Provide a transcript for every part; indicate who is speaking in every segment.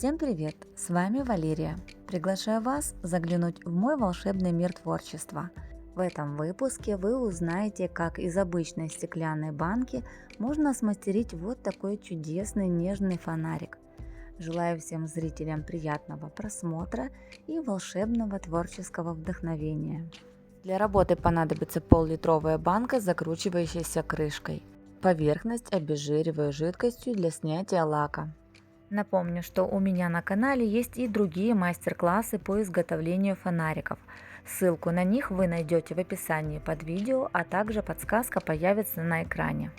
Speaker 1: Всем привет! С вами Валерия. Приглашаю вас заглянуть в мой волшебный мир творчества. В этом выпуске вы узнаете, как из обычной стеклянной банки можно смастерить вот такой чудесный нежный фонарик. Желаю всем зрителям приятного просмотра и волшебного творческого вдохновения. Для работы понадобится пол-литровая банка с закручивающейся крышкой. Поверхность обезжириваю жидкостью для снятия лака. Напомню, что у меня на канале есть и другие мастер-классы по изготовлению фонариков. Ссылку на них вы найдете в описании под видео, а также подсказка появится на экране.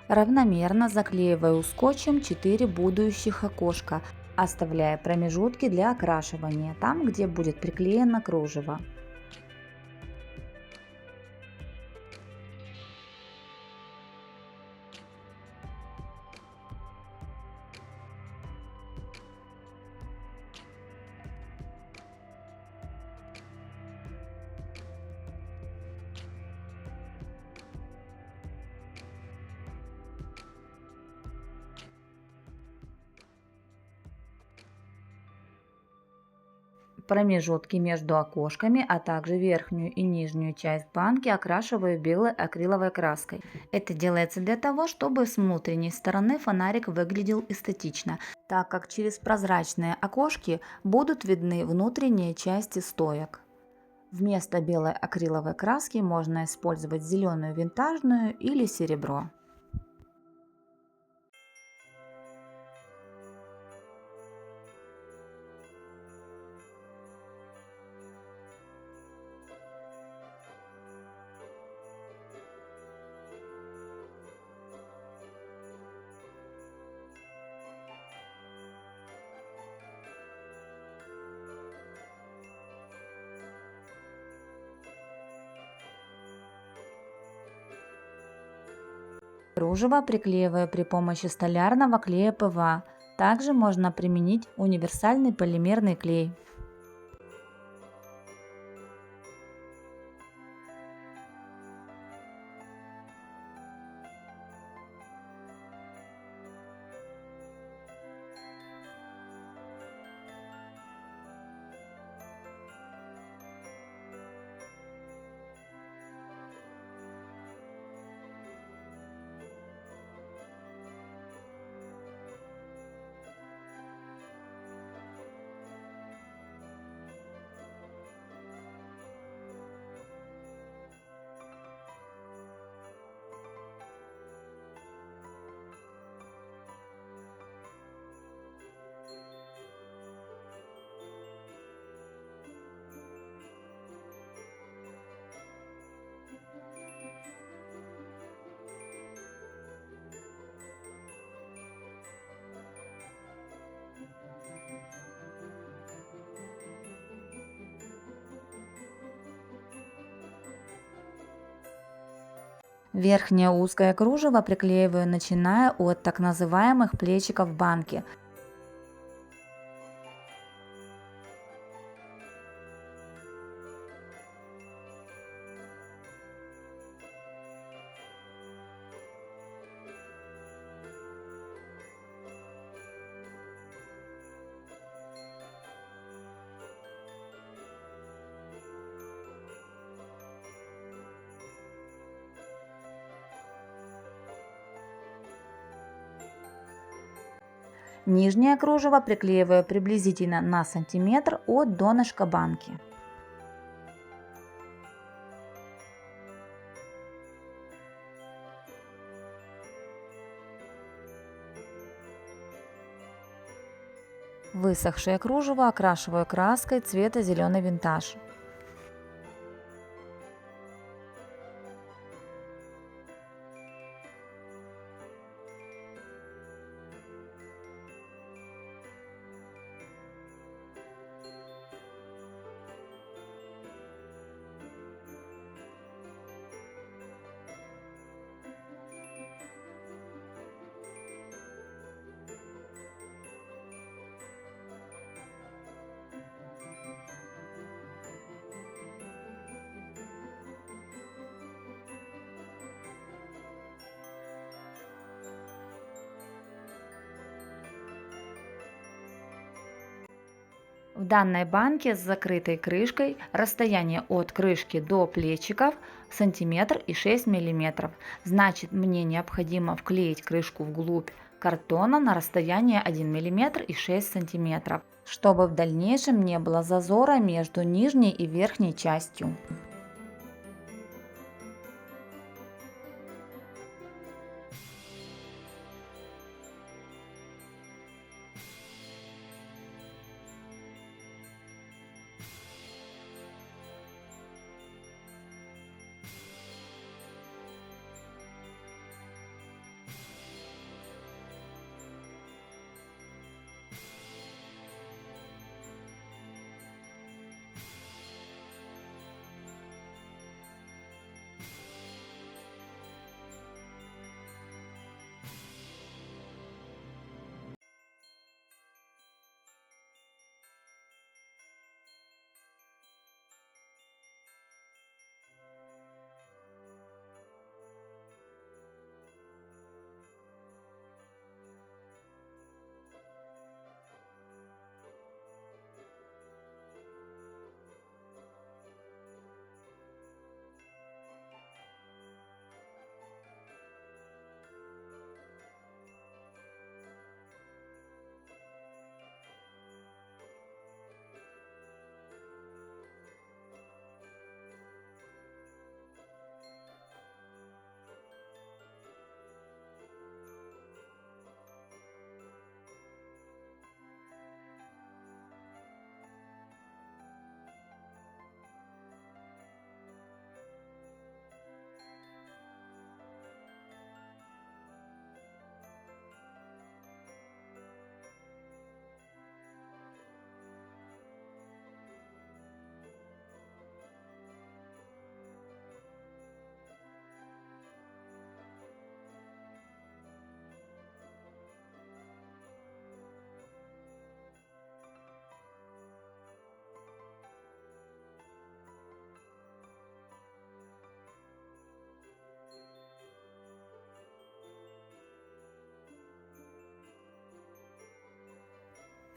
Speaker 1: Равномерно заклеиваю скотчем 4 будущих окошка, оставляя промежутки для окрашивания, там где будет приклеено кружево. Промежутки между окошками, а также верхнюю и нижнюю часть банки окрашиваю белой акриловой краской. Это делается для того, чтобы с внутренней стороны фонарик выглядел эстетично, так как через прозрачные окошки будут видны внутренние части стоек. Вместо белой акриловой краски можно использовать зеленую винтажную или серебро. Кружево приклеиваю при помощи столярного клея ПВА. Также можно применить универсальный полимерный клей. Верхнее узкое кружево приклеиваю, начиная от так называемых плечиков банки. Нижнее кружево приклеиваю приблизительно на сантиметр от донышка банки. Высохшее кружево окрашиваю краской цвета зеленый винтаж. В данной банке с закрытой крышкой расстояние от крышки до плечиков сантиметр и 6 миллиметров. Значит, мне необходимо вклеить крышку вглубь картона на расстояние 1 миллиметр и 6 сантиметров, чтобы в дальнейшем не было зазора между нижней и верхней частью.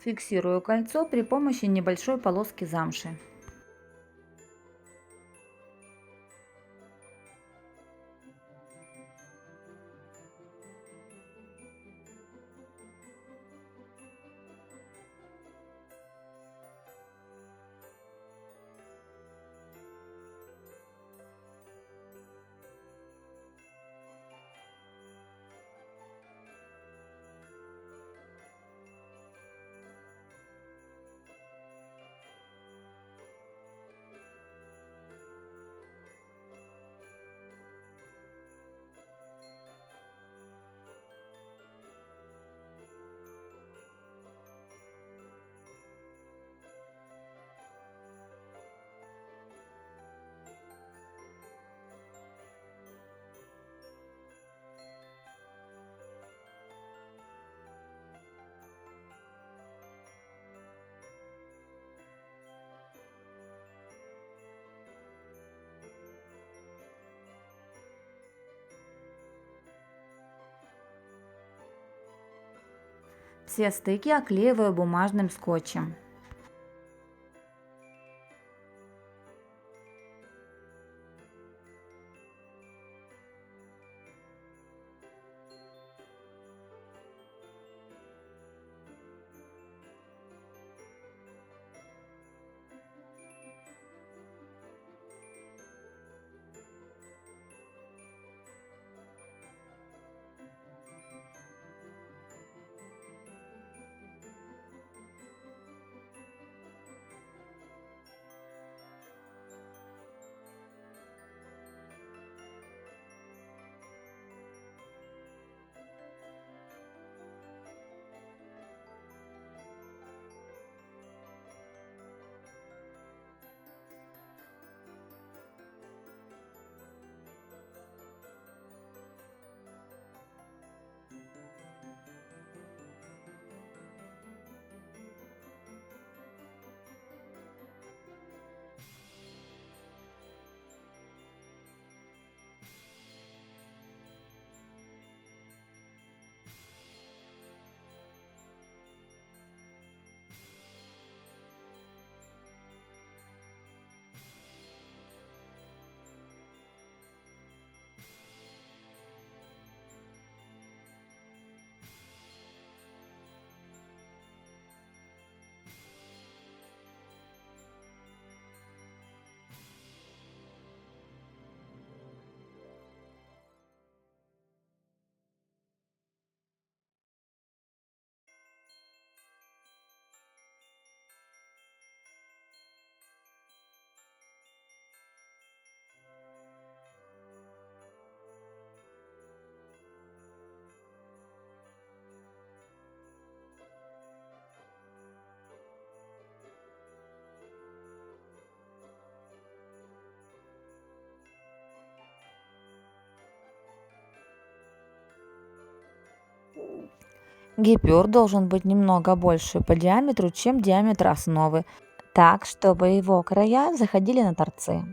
Speaker 1: Фиксирую кольцо при помощи небольшой полоски замши. Все стыки оклеиваю бумажным скотчем. Гипюр должен быть немного больше по диаметру, чем диаметр основы, так, чтобы его края заходили на торцы.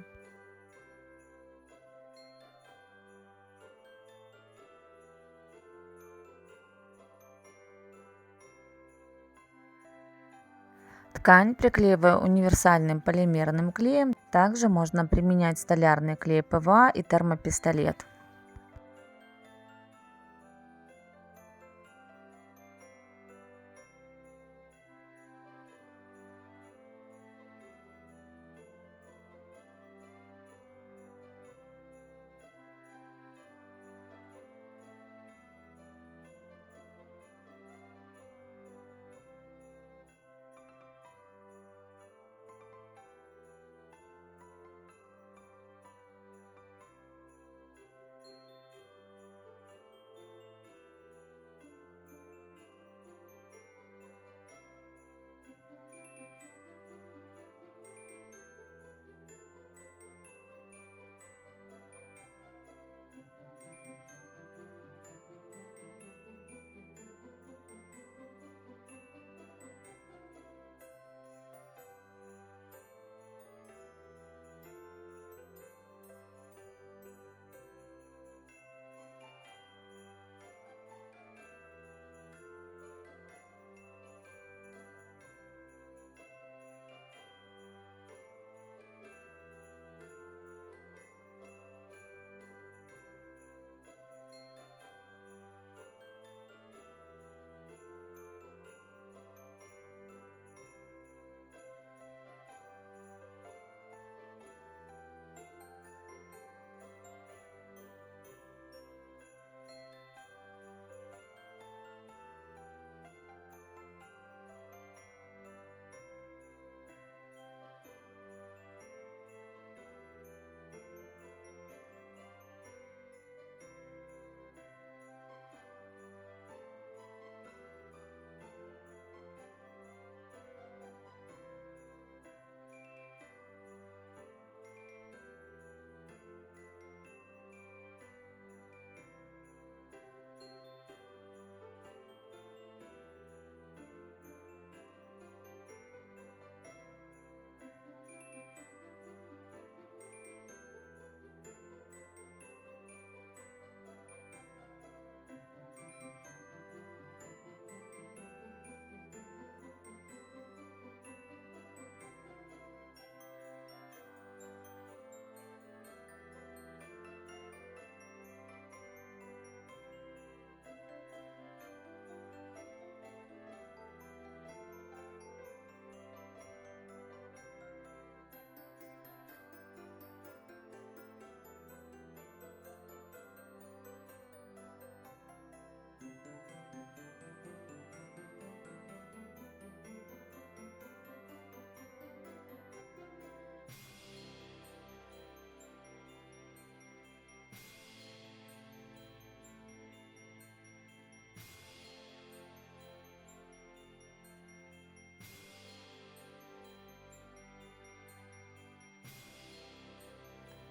Speaker 1: Ткань приклеиваю универсальным полимерным клеем. Также можно применять столярный клей ПВА и термопистолет.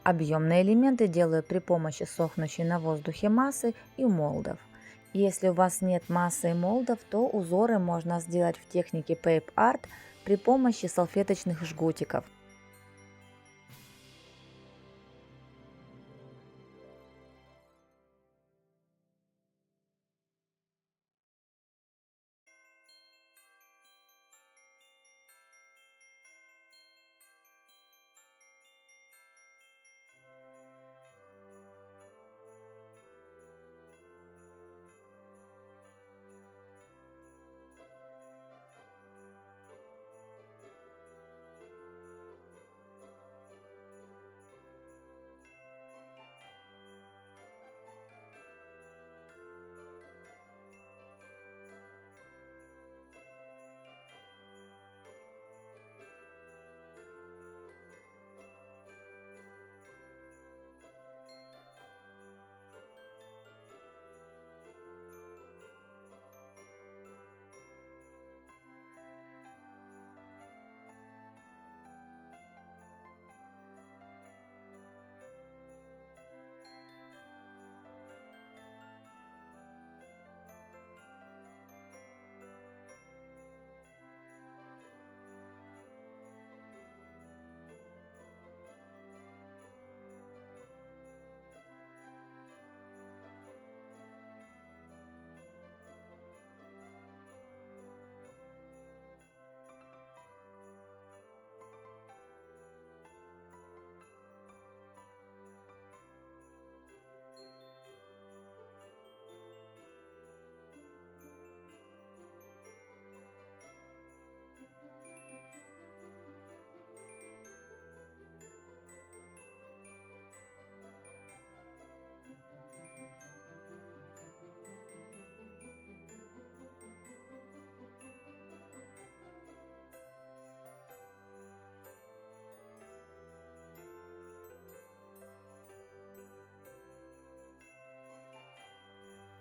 Speaker 1: Объемные элементы делаю при помощи сохнущей на воздухе массы и молдов. Если у вас нет массы и молдов, то узоры можно сделать в технике Pape Art при помощи салфеточных жгутиков.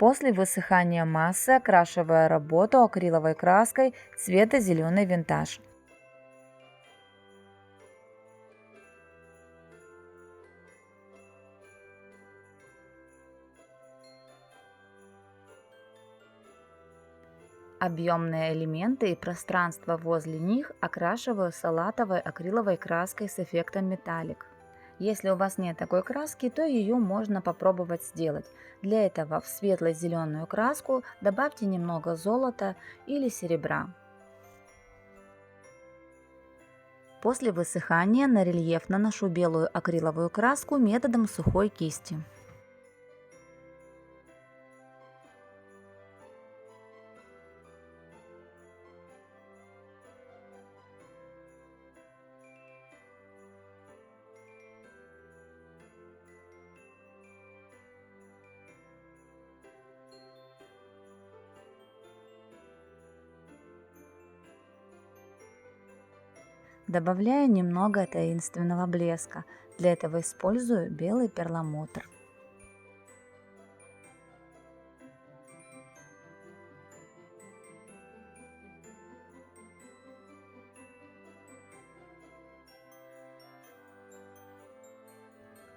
Speaker 1: После высыхания массы окрашиваю работу акриловой краской цвета зеленый винтаж. Объемные элементы и пространство возле них окрашиваю салатовой акриловой краской с эффектом металлик. Если у вас нет такой краски, то ее можно попробовать сделать. Для этого в светло-зеленую краску добавьте немного золота или серебра. После высыхания на рельеф наношу белую акриловую краску методом сухой кисти. Добавляю немного таинственного блеска. Для этого использую белый перламутр.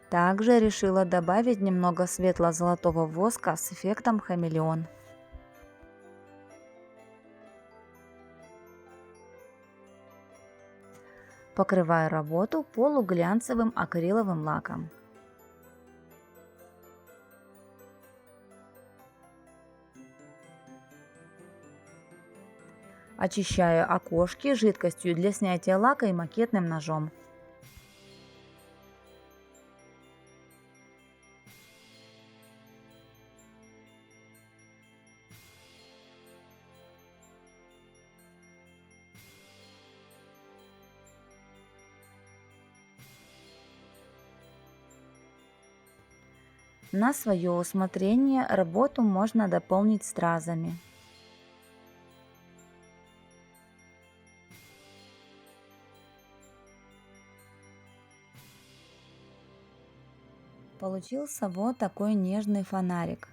Speaker 1: Также решила добавить немного светло-золотого воска с эффектом хамелеон. Покрываю работу полуглянцевым акриловым лаком. Очищаю окошки жидкостью для снятия лака и макетным ножом. На свое усмотрение работу можно дополнить стразами. Получился вот такой нежный фонарик.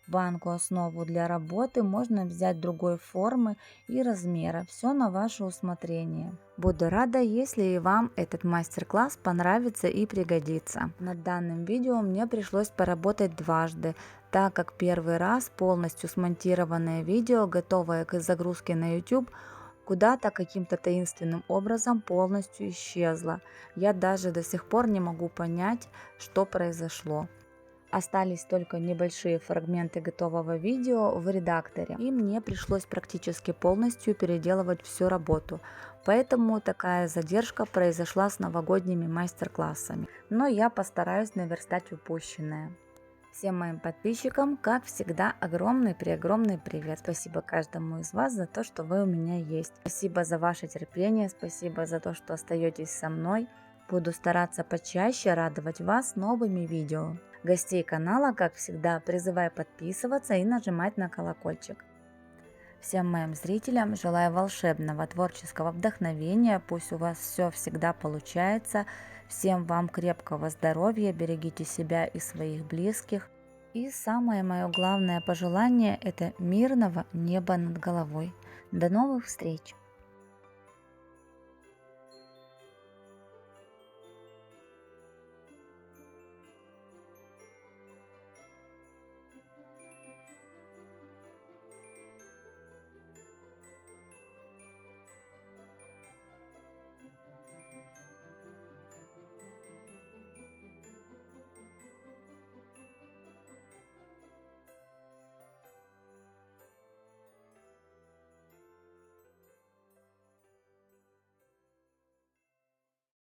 Speaker 1: Банку основу для работы можно взять другой формы и размера, все на ваше усмотрение. Буду рада, если и вам этот мастер-класс понравится и пригодится. Над данным видео мне пришлось поработать дважды, так как первый раз полностью смонтированное видео, готовое к загрузке на YouTube, куда-то каким-то таинственным образом полностью исчезло. Я даже до сих пор не могу понять, что произошло. Остались только небольшие фрагменты готового видео в редакторе, и мне пришлось практически полностью переделывать всю работу. Поэтому такая задержка произошла с новогодними мастер-классами. Но я постараюсь наверстать упущенное. Всем моим подписчикам, как всегда, огромный-преогромный привет. Спасибо каждому из вас за то, что вы у меня есть. Спасибо за ваше терпение, спасибо за то, что остаетесь со мной. Буду стараться почаще радовать вас новыми видео. Гостей канала, как всегда, призываю подписываться и нажимать на колокольчик. Всем моим зрителям желаю волшебного творческого вдохновения, пусть у вас все всегда получается. Всем вам крепкого здоровья, берегите себя и своих близких. И самое мое главное пожелание – это мирного неба над головой. До новых встреч!